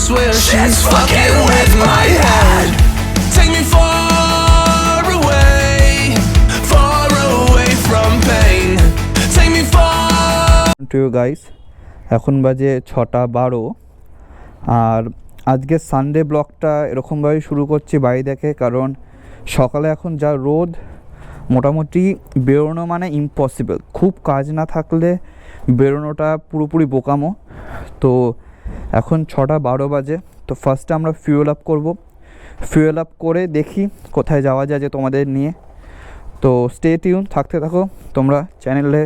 swear she's fucking with my head. Take me far away from pain. Take me far. To you guys, এখন বাজে 6:12 আর আজকে Sunday ব্লগটা এরকমভাবে শুরু করছি বাড়ি দেখে, কারণ সকালে এখন যা রোদ মোটামুটি বেরোনো মানে ইম্পসিবল। খুব কাজ না থাকলে বেরোনোটা পুরোপুরি বোকামো। তো এখন 6:12 বাজে। তো ফার্স্টে আমরা ফিউয়েল আপ করব, ফিউয়েল আপ করে দেখি কোথায় যাওয়া যায় যে তোমাদের নিয়ে। তো স্টে টিউন, থাকতে থাকো তোমরা চ্যানেলে,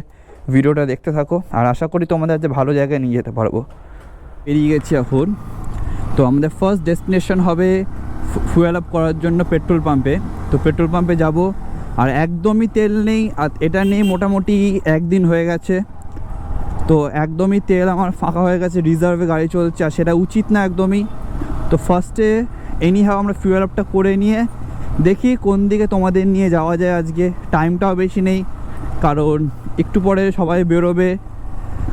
ভিডিওটা দেখতে থাকো, আর আশা করি তোমাদের আজ ভালো জায়গায় নিয়ে যেতে পারবো। বেরিয়ে গেছি এখন। তো আমাদের ফার্স্ট ডেস্টিনেশন হবে ফুয়েল আপ করার জন্য পেট্রোল পাম্পে। তো পেট্রোল পাম্পে যাব, আর একদমই তেল নেই, আর এটা নেই মোটামুটি একদিন হয়ে গেছে। তো একদমই তেল আমার ফাঁকা হয়ে গেছে, রিজার্ভে গাড়ি চলছে, আর সেটা উচিত না একদমই। তো ফার্স্টে এনিহাও আমরা ফিউয়েল আপটা করে নিয়ে দেখি কোন দিকে তোমাদের নিয়ে যাওয়া যায়। আজকে টাইমটাও বেশি নেই, কারণ একটু পরে সবাই বেরোবে,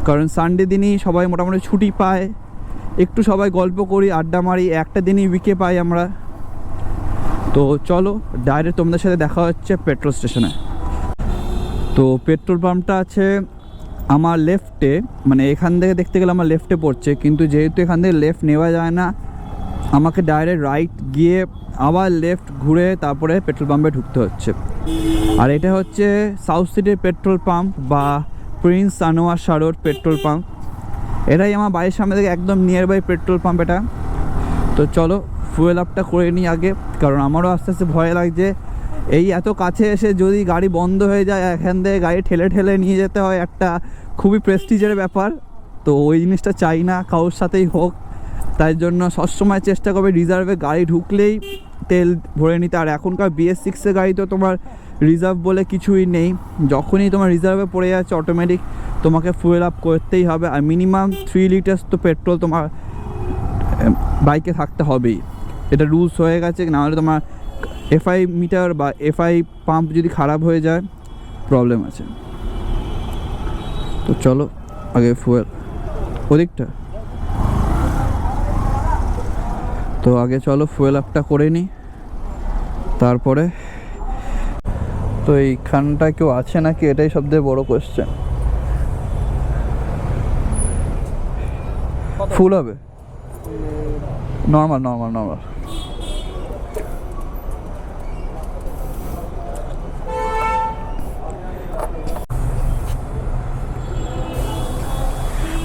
কারণ সানডে দিনই সবাই মোটামুটি ছুটি পায়। একটু সবাই গল্প করি, আড্ডা মারি, একটা দিনই উইকে পাই আমরা। তো চলো ডাইরেক্ট তোমাদের সাথে দেখা হচ্ছে পেট্রোল স্টেশনে। তো পেট্রোল পাম্পটা আছে আমার লেফটে, মানে এখান থেকে দেখতে গেলে আমার লেফটে পড়ছে, কিন্তু যেহেতু এখান থেকে লেফট নেওয়া যায় না, আমাকে ডাইরেক্ট রাইট গিয়ে আবার লেফট ঘুরে তারপরে পেট্রোল পাম্পে ঢুকতে হচ্ছে। আর এটা হচ্ছে সাউথ সিটির পেট্রোল পাম্প বা Prince Anwar Shah road petrol pump. এটাই আমার বাড়ির সামনে থেকে একদম নিয়ার বাই পেট্রোল পাম্প এটা। তো চলো ফুয়েল আপটা করে নিই আগে, কারণ আমারও আস্তে আস্তে ভয় লাগছে। এই এত কাছে এসে যদি গাড়ি বন্ধ হয়ে যায়, এখান থেকে গাড়ি ঠেলে ঠেলে নিয়ে যেতে হয়, একটা খুবই প্রেস্টিজের ব্যাপার। তো ওই জিনিসটা চাই না কারোর সাথেই হোক, তাই জন্য সবসময় চেষ্টা করবে রিজার্ভে গাড়ি ঢুকলেই তেল ভরে নিতে। আর এখনকার BS6 গাড়ি তো তোমার রিজার্ভ বলে কিছুই নেই, যখনই তোমার রিজার্ভে পড়ে যাচ্ছে অটোমেটিক তোমাকে ফুয়েল আপ করতেই হবে। আর মিনিমাম 3 লিটার্স তো পেট্রোল তোমার বাইকে থাকতে হবেই, এটা রুলস হয়ে গেছে। নাহলে তোমার FI মিটার বা FI পাম্প যদি খারাপ হয়ে যায় প্রবলেম আছে। তো চলো আগে ফুয়েল ওদিকটা, তো আগে চলো ফুয়েল আপটা করে নিই তারপরে। তো এইখানটা কেউ আছে নাকি, এটাই সবথেকে বড় কোয়েশ্চেন। ফুল হবে? Normal normal normal.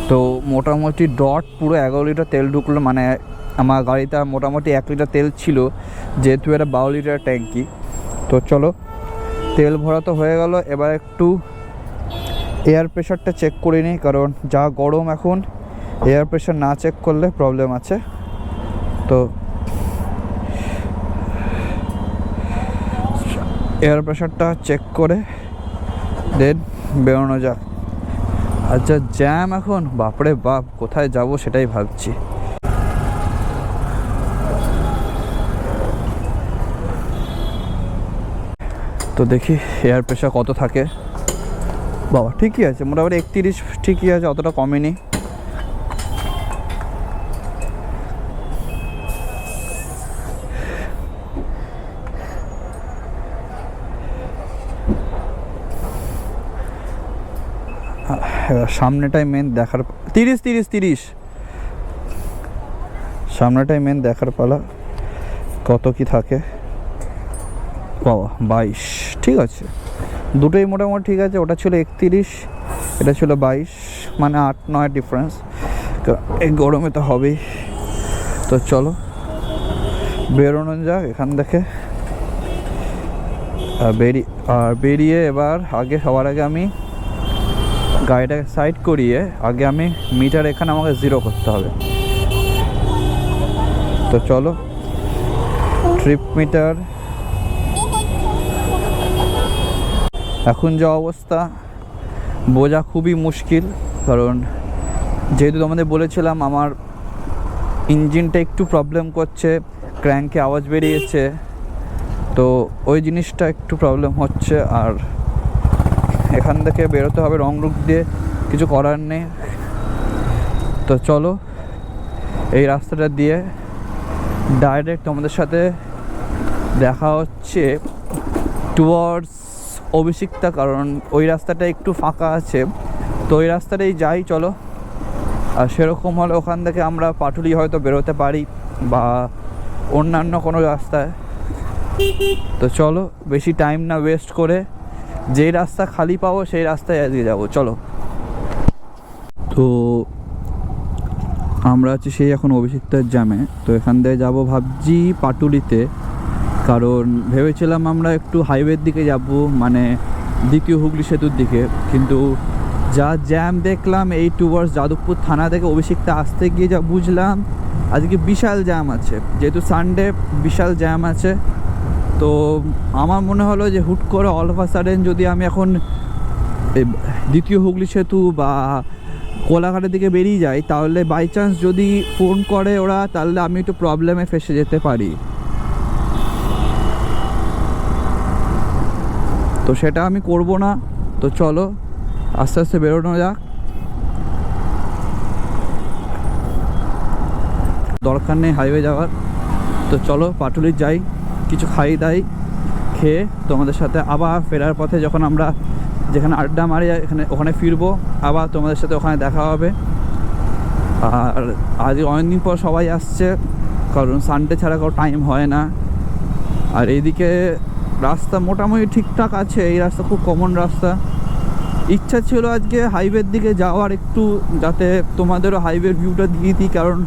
তো মোটামুটি ডট পুরো 11 লিটার তেল ঢুকলো, মানে আমার গাড়িতে মোটামুটি 1 লিটার তেল ছিল, যেহেতু এটা 12 লিটার ট্যাঙ্কি। তো চলো তেল ভরা তো হয়ে গেল, এবার একটু এয়ার প্রেশারটা চেক করে নিই, কারণ যা গরম এখন, এয়ার প্রেশার না চেক করলে প্রবলেম আছে। তো এয়ার প্রেশারটা চেক করে দেন বেরোনো যাক। আচ্ছা জ্যাম এখন, বাপরে বাপ, কোথায় যাব সেটাই ভাবছি। তো দেখি এয়ার প্রেশার কত থাকে। বাবা ঠিকই আছে, মোটামুটি 31 ঠিকই আছে, অতটা কমেনি। সামনেটাই মেন দেখার, 30 সামনেটাই মেন দেখার পালা, কত কি থাকে। বাবা 22, ঠিক আছে, দুটোই মোটামুটি ঠিক আছে। ওটা ছিল 31, এটা ছিল 22, মানে 8-9 ডিফারেন্স। এই গরমে তো হবেই। তো চলো বেরোনো যাক এখান থেকে। বেরিয়ে এবার সবার আগে আমি গাড়িটাকে সাইড করিয়ে আগে আমি মিটার এখানে আমাকে 0 করতে হবে। তো চলো ট্রিপ মিটার, এখন যা অবস্থা বোঝা খুবই মুশকিল, কারণ যেহেতু তোমাদের বলেছিলাম আমার ইঞ্জিনটা একটু প্রবলেম করছে, ক্র্যাঙ্কে আওয়াজ বেরিয়েছে, তো ওই জিনিসটা একটু প্রবলেম হচ্ছে। আর এখান থেকে বেরোতে হবে রং রুট দিয়ে, কিছু করার নেই। তো চলো এই রাস্তাটা দিয়ে ডাইরেক্ট তোমাদের সাথে দেখা হচ্ছে টুয়ার্ডস অভিষিক্তা, কারণ ওই রাস্তাটা একটু ফাঁকা আছে, তো ওই রাস্তাটাই যাই চলো। আর সেরকম হলে ওখান থেকে আমরা পাটুলি হয়তো বেরোতে পারি বা অন্যান্য কোনো রাস্তায়। তো চলো বেশি টাইম না ওয়েস্ট করে যেই রাস্তা খালি পাবো সেই রাস্তায় আজকে যাবো, চলো। তো আমরা আছি সেই এখন অভিষিক্তার জ্যামে, তো এখান থেকে যাবো ভাবছি পাটুলিতে, কারণ ভেবেছিলাম আমরা একটু হাইওয়ের দিকে যাব, মানে দ্বিতীয় হুগলি সেতুর দিকে, কিন্তু যা জ্যাম দেখলাম এই টুয়ার্ডস যাদবপুর থানা থেকে অভিষিক্তা আসতে গিয়ে যা বুঝলাম আজকে বিশাল জ্যাম আছে, যেহেতু সানডে বিশাল জ্যাম আছে। তো আমার মনে হলো যে হুট করে অল অফ আ সাডেন যদি আমি এখন দ্বিতীয় হুগলি সেতু বা কোলাঘাটের দিকে বেরিয়ে যাই, তাহলে বাই চান্স যদি ফোন করে ওরা, তাহলে আমি একটু প্রবলেমে ফেসে যেতে পারি। তো সেটা আমি করব না। তো চলো আস্তে আস্তে বেরোনো যাক, দরকার নেই হাইওয়ে যাওয়ার। তো চলো পাটুলির যাই, কিছু খাই দাই, খেয়ে তোমাদের সাথে আবার ফেরার পথে যখন আমরা যেখানে আড্ডা মারি ওখানে ফিরবো, আবার তোমাদের সাথে ওখানে দেখা হবে। আর আজ অনেকদিন পর সবাই আসছে, কারণ সানডে ছাড়া কারো টাইম হয় না। আর এইদিকে রাস্তা মোটামুটি ঠিকঠাক আছে, এই রাস্তা খুব কমন রাস্তা। ইচ্ছা ছিল আজকে হাইওয়ের দিকে যাওয়ার একটু, যাতে তোমাদেরও হাইওয়ের ভিউটা দিয়ে দিই, কারণ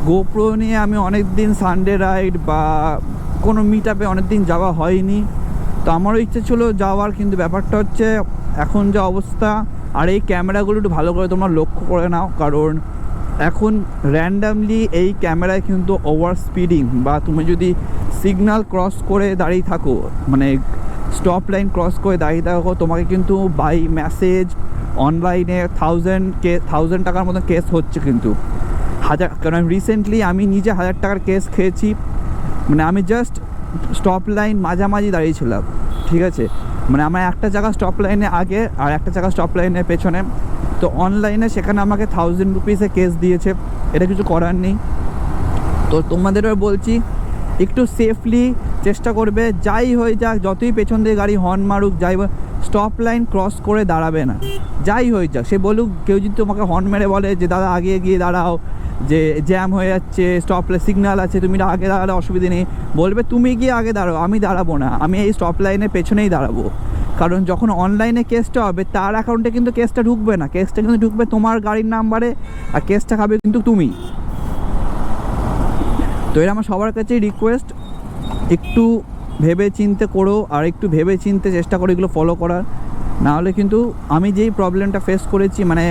গোপ্রো নিয়ে আমি অনেক দিন সানডে রাইড বা কোনো মিট আপে অনেক দিন যাওয়া হয়নি। তো আমারও ইচ্ছে ছিল যাওয়ার, কিন্তু ব্যাপারটা হচ্ছে এখন যা অবস্থা, আর এই ক্যামেরাগুলো একটু ভালো করে তোমরা লক্ষ্য করে নাও, কারণ এখন র্যান্ডামলি এই ক্যামেরায় কিন্তু ওভার স্পিডিং বা তুমি যদি সিগন্যাল ক্রস করে দাঁড়িয়ে থাকো, মানে স্টপ লাইন ক্রস করে দাঁড়িয়ে থাকো, তোমাকে কিন্তু বাই মেসেজ অনলাইনে 1000 টাকার মতো কেস হচ্ছে, কিন্তু কারণ রিসেন্টলি আমি নিজে 1000 টাকার কেস খেয়েছি। মানে আমি জাস্ট স্টপ লাইন মাঝামাঝি দাঁড়িয়েছিলাম, ঠিক আছে, মানে আমার একটা জায়গা স্টপ লাইনে আগে আর একটা জায়গা স্টপ লাইনের পেছনে, তো অনলাইনে সেখানে আমাকে 1000 রুপিসে কেস দিয়েছে, এটা কিছু করার নেই। তো তোমাদেরও বলছি একটু সেফলি চেষ্টা করবে, যাই হয়ে যাক, যতই পেছন দিয়ে গাড়ি হর্ন মারুক, যাই স্টপ লাইন ক্রস করে দাঁড়াবে না, যাই হয়ে যাক। সে বলুক, কেউ যদি তোমাকে হর্ন মেরে বলে যে দাদা আগে গিয়ে দাঁড়াও, যে জ্যাম হয়ে যাচ্ছে, স্টপ সিগন্যাল আছে, তুমি আগে দাঁড়ালে অসুবিধে নেই, বলবে তুমি গিয়ে আগে দাঁড়াও, আমি দাঁড়াবো না, আমি এই স্টপ লাইনের পেছনেই দাঁড়াবো। কারণ যখন অনলাইনে কেসটা হবে তার অ্যাকাউন্টে কিন্তু কেসটা ঢুকবে না, কেসটা কিন্তু ঢুকবে তোমার গাড়ির নাম্বারে, আর কেসটা খাবে কিন্তু তুমি। তো এটা আমার সবার কাছেই রিকোয়েস্ট, একটু ভেবে চিন্তে করো, আর একটু ভেবে চিনতে চেষ্টা করো এগুলো ফলো করার, নাহলে কিন্তু আমি যেই প্রবলেমটা ফেস করেছি, মানে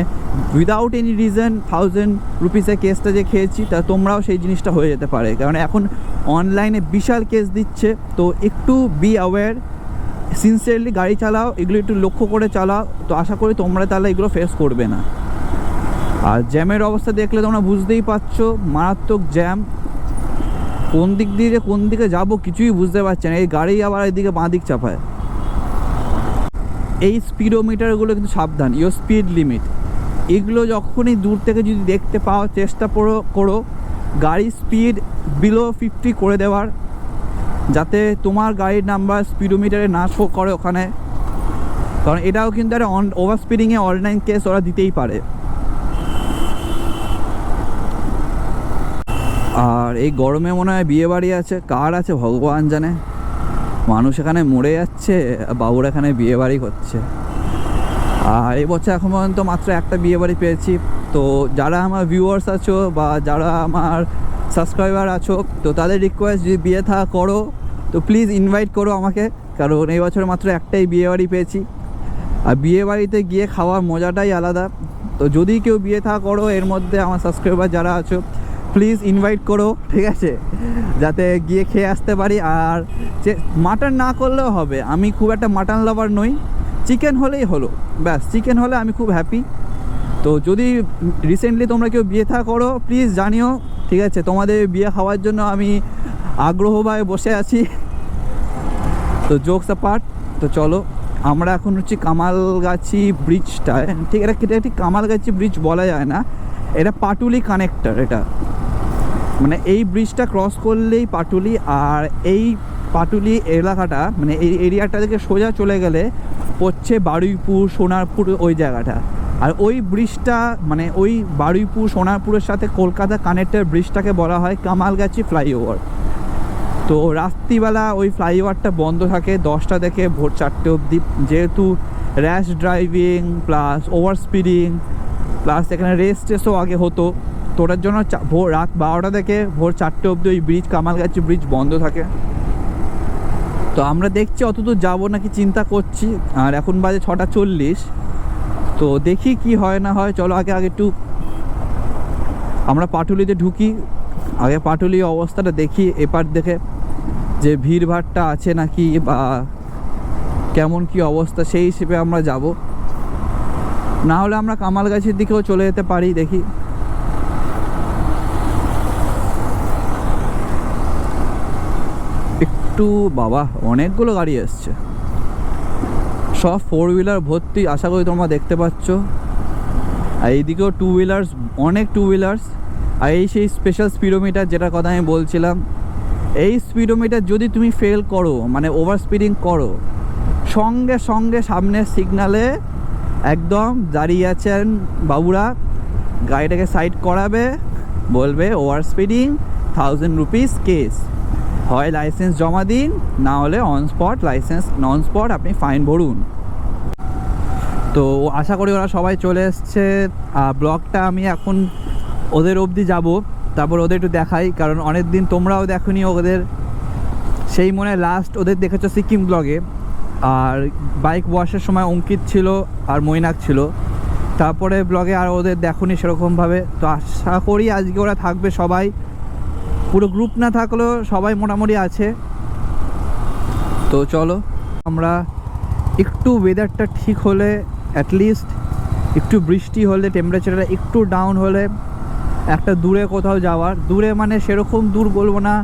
উইদাউট এনি রিজন 1000 রুপিসে কেসটা যে খেয়েছি, তা তোমরাও সেই জিনিসটা হয়ে যেতে পারে, কারণ এখন অনলাইনে বিশাল কেস দিচ্ছে। তো একটু বি অ্যাওয়্যার, সিনসিয়ারলি গাড়ি চালাও, এগুলো একটু লক্ষ্য করে চালাও, তো আশা করি তোমরা তাহলে এগুলো ফেস করবে না। আর জ্যামের অবস্থা দেখলে তোমরা বুঝতেই পারছো, মারাত্মক জ্যাম, কোন দিক দিয়ে যে কোন দিকে যাবো কিছুই বুঝতে পারছে না, এই গাড়ি আবার এদিকে বাঁ দিক চাপায়। এই স্পিডোমিটারগুলো কিন্তু সাবধান, ইয়োর স্পিড লিমিট, এগুলো যখনই দূর থেকে যদি দেখতে পাওয়ার চেষ্টা করো গাড়ির স্পিড বিলো 50 করে দেওয়ার, যাতে তোমার গাড়ির নাম্বার স্পিডোমিটারে না শো করে ওখানে, কারণ এটাও কিন্তু একটা ওভার স্পিডিংয়ে অনলাইন কেস ওরা দিতেই পারে। আর এই গরমে মনে হয় বিয়ে বাড়ি আছে, কার আছে ভগবান জানে, মানুষ এখানে মরে যাচ্ছে, বাবুরা এখানে বিয়ে বাড়ি করছে। আর এই বছর এখন পর্যন্ত মাত্র একটা বিয়ে বাড়ি পেয়েছি। তো যারা আমার ভিউয়ার্স আছো বা যারা আমার সাবস্ক্রাইবার আছো, তো তাদের রিকোয়েস্ট, যদি বিয়ে থা করো তো প্লিজ ইনভাইট করো আমাকে, কারণ এই বছর মাত্র একটাই বিয়ে বাড়ি পেয়েছি, আর বিয়ে বাড়িতে গিয়ে খাওয়ার মজাটাই আলাদা। তো যদি কেউ বিয়ে থা করো এর মধ্যে আমার সাবস্ক্রাইবার যারা আছো, প্লিজ ইনভাইট করো, ঠিক আছে, যাতে গিয়ে খেয়ে আসতে পারি। আর মাটন না করলেও হবে, আমি খুব একটা মাটন লাভার নই, চিকেন হলেই হলো, ব্যাস চিকেন হলে আমি খুব হ্যাপি। তো যদি রিসেন্টলি তোমরা কেউ বিয়ে থা করো প্লিজ জানিও, ঠিক আছে, তোমাদের বিয়ে খাওয়ার জন্য আমি আগ্রহভাবে বসে আছি। তো জোকস অ্যাপার্ট, তো চলো আমরা এখন হচ্ছে কামালগাছি ব্রিজটায়, ঠিক, এটা ঠিক কামালগাছি ব্রিজ বলা যায় না, এটা পাটুলি কানেক্টর, এটা মানে এই ব্রিজটা ক্রস করলেই পাটুলি, আর এই পাটুলি এলাকাটা মানে এই এরিয়াটা থেকে সোজা চলে গেলে হচ্ছে বারুইপুর, সোনারপুর ওই জায়গাটা। আর ওই ব্রিজটা মানে ওই বারুইপুর সোনারপুরের সাথে কলকাতা কানেক্টের ব্রিজটাকে বলা হয় কামালগাছি ফ্লাইওভার। তো রাত্রিবেলা ওই ফ্লাইওভারটা বন্ধ থাকে 10টা থেকে ভোর 4টে অবধি, যেহেতু rash driving plus over speeding plus এখানে রেস টেসও আগে হতো, তো ওটার জন্য ভোর রাত 12টা থেকে ভোর 4টে অবধি ওই ব্রিজ কামালগাছি ব্রিজ বন্ধ থাকে। তো আমরা দেখছি অতদূর যাবো নাকি চিন্তা করছি, আর এখন বাজে 6:40। তো দেখি কি হয় না হয়। চলো আগে একটু আমরা পাটুলিতে ঢুকি, আগে পাটুলি অবস্থাটা দেখি এপার দেখে, যে ভিড়ভাড়টা আছে নাকি বা কেমন কি অবস্থা, সেই হিসেবে আমরা যাব। না হলে আমরা কামালগাছির দিকেও চলে যেতে পারি, দেখি। একটু বাবা অনেকগুলো গাড়ি এসছে, সব 4 হুইলার ভর্তি, আশা করি তোমরা দেখতে পাচ্ছ। আর এইদিকেও 2 হুইলার্স, অনেক 2 হুইলার্স। আর এই সেই স্পেশাল স্পিডোমিটার যেটার কথা আমি বলছিলাম, এই স্পিডোমিটার যদি তুমি ফেল করো মানে ওভার স্পিডিং করো, সঙ্গে সঙ্গে সামনের সিগনালে একদম দাঁড়িয়ে আছেন বাবুরা, গাড়িটাকে সাইড করাবে, বলবে ওভার স্পিডিং 1000 রুপিস কেস, হয় লাইসেন্স জমা দিন, না হলে on spot licence, non spot আপনি ফাইন ভরুন। তো আশা করি ওরা সবাই চলে এসছে। ব্লগটা আমি এখন ওদের অবধি যাব, তারপর ওদের একটু দেখাই, কারণ অনেক দিন তোমরাও দেখোনি ওদের। সেই মনে লাস্ট ওদের দেখেছো সিকিম ব্লগে, আর বাইক ওয়াশের সময় অঙ্কিত ছিল আর মৈনাক ছিল, তারপরে ব্লগে আর ওদের দেখোনি সেরকমভাবে। তো আশা করি আজকে ওরা থাকবে সবাই, পুরো গ্রুপ না থাকলেও সবাই মোটামুটি আছে। তো চলো আমরা একটু ওয়েদারটা ঠিক হলে, অ্যাটলিস্ট একটু বৃষ্টি হলে, টেম্পারেচারটা একটু ডাউন হলে একটা দূরে কোথাও যাওয়ার, দূরে মানে সেরকম দূর বলবো না,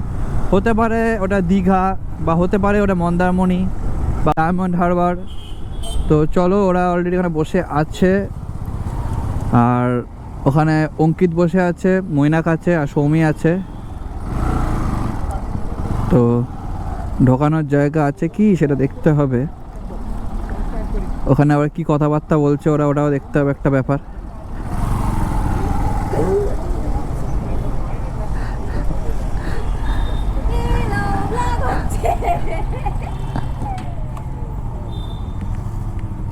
হতে পারে ওটা দীঘা বা হতে পারে ওটা মন্দারমণি বা ডায়মন্ড হারবার। তো চলো, ওরা অলরেডি এখানে বসে আছে, আর ওখানে অঙ্কিত বসে আছে, মৈনাক আছে আর সৌমি আছে। তো ঢোকানোর জায়গা আছে কি সেটা দেখতে হবে, ওখানে আবার কি কথাবার্তা বলছে ওরা, ওটাও দেখতে হবে, একটা ব্যাপার।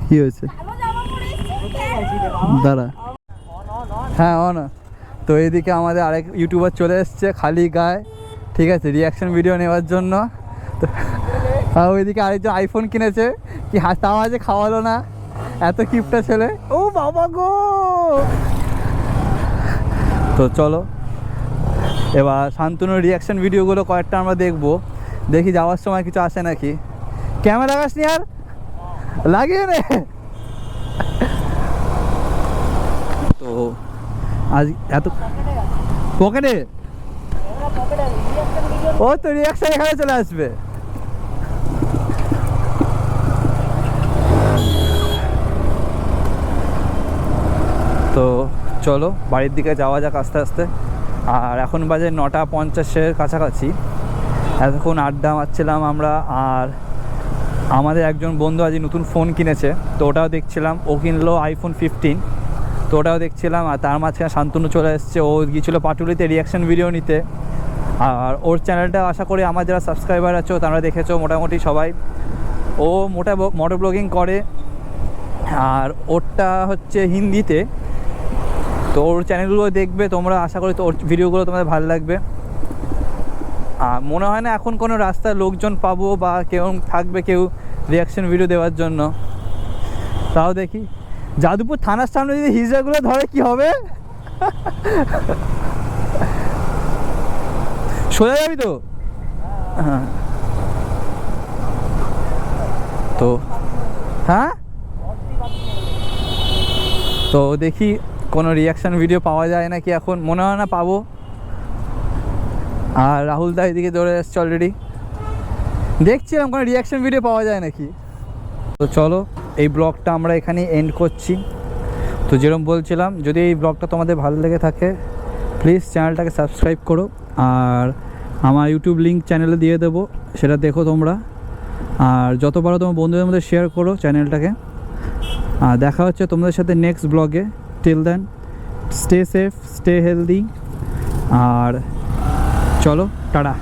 কি হয়েছে দাঁড়া, হ্যাঁ না। তো এইদিকে আমাদের আরেক ইউটিউবার চলে এসছে খালি গায়ে, ঠিক আছে, রিয়াকশন ভিডিও নেওয়ার জন্য। তো ওইদিকে আরেকজন আইফোন কিনেছে, কি তাও আজ খাওয়ালো না, এত কিপটা ছেলে, ও বাবা গো। তো চলো এবার শান্তনুর রিয়াকশন ভিডিওগুলো কয়েকটা আমরা দেখবো, দেখি যাওয়ার সময় কিছু আসে নাকি। ক্যামেরা লাগাসনি আর লাগিয়ে নে। তো আজ এত পকেটে, ও তো রিয়াকশন এখানে চলে আসবে। তো চলো বাড়ির দিকে যাওয়া যাক আস্তে আস্তে। আর এখন বাজে 9:50 কাছাকাছি। এতক্ষণ আড্ডা মারছিলাম আমরা, আর আমাদের একজন বন্ধু আজ নতুন ফোন কিনেছে, তো ওটাও দেখছিলাম। ও কিনলো iPhone 15, তো ওটাও দেখছিলাম। আর তার মাঝখানে শান্তনু চলে এসছে, ও গিয়েছিলো পাটুলিতে রিয়াকশন ভিডিও নিতে। আর ওর চ্যানেলটা আশা করি আমার যারা সাবস্ক্রাইবার আছো তারা দেখেছো মোটামুটি সবাই। ও মোটো ব্লগিং করে, আর ওরটা হচ্ছে হিন্দিতে। তো ওর চ্যানেলগুলো দেখবে তোমরা, আশা করি তো ওর ভিডিওগুলো তোমাদের ভালো লাগবে। আর মনে হয় না এখন কোনো রাস্তায় লোকজন পাবো বা কেউ থাকবে কেউ রিয়াকশন ভিডিও দেওয়ার জন্য। তাও দেখি যাদবপুর থানার সামনে যদি হিজড়াগুলো ধরে কি হবে। সোজা যাবি তো? হ্যাঁ। তো হ্যাঁ, তো দেখি কোনো রিয়াকশান ভিডিও পাওয়া যায় নাকি, এখন মনে হয় না পাবো। আর রাহুল দা এদিকে দৌড়ে এসছে অলরেডি, দেখছিলাম কোনো রিয়াকশান ভিডিও পাওয়া যায় নাকি। তো চলো এই ব্লগটা আমরা এখানেই এন্ড করছি। তো যেরকম বলছিলাম, যদি এই ব্লগটা তোমাদের ভালো লেগে থাকে প্লিজ চ্যানেলটাকে সাবস্ক্রাইব করো। আর আমার ইউটিউব লিঙ্ক চ্যানেলে দিয়ে দেবো, সেটা দেখো তোমরা। আর যত পারো তোমার বন্ধুদের মধ্যে শেয়ার করো চ্যানেলটাকে। আর দেখা হচ্ছে তোমাদের সাথে নেক্সট ব্লগে। Till then stay safe, stay healthy, আর চলো টাটা।